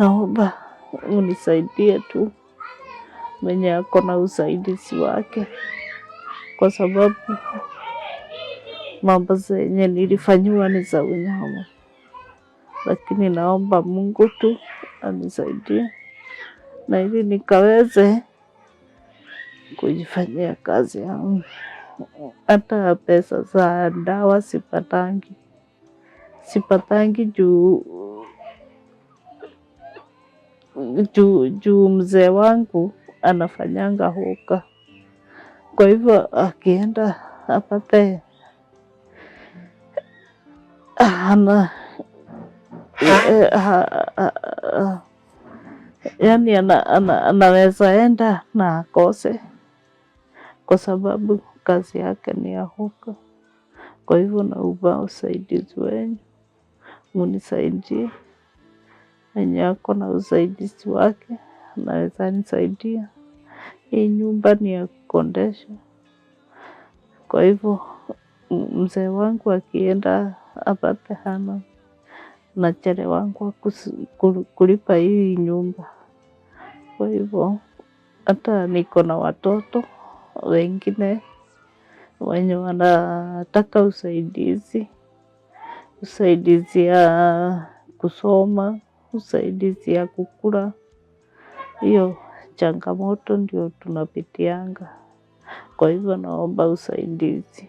naomba unisaidie tu mwenye ako na usaidizi wake, kwa sababu mambo zenye nilifanyiwa ni za unyama, lakini naomba Mungu tu anisaidie na ili nikaweze kujifanyia kazi yangu. Hata pesa za dawa sipatangi juu mzee wangu anafanyanga huka. Kwa hivyo akienda apate yani anaweza enda na akose, kwa sababu kazi yake ni ya huka. Kwa hivyo naomba usaidizi wenu, munisaidie. Mwenye ako na usaidizi wake anaweza nisaidia. Hii nyumba ni ya kukodesha. Kwa hivyo mzee wangu akienda apate hana nachelewanga kulipa hii nyumba. Kwa hivyo hata niko na watoto wengine wenye wanataka usaidizi ya kusoma, usaidizi ya kukula. Hiyo changamoto ndio tunapitianga. Kwa hivyo naomba usaidizi.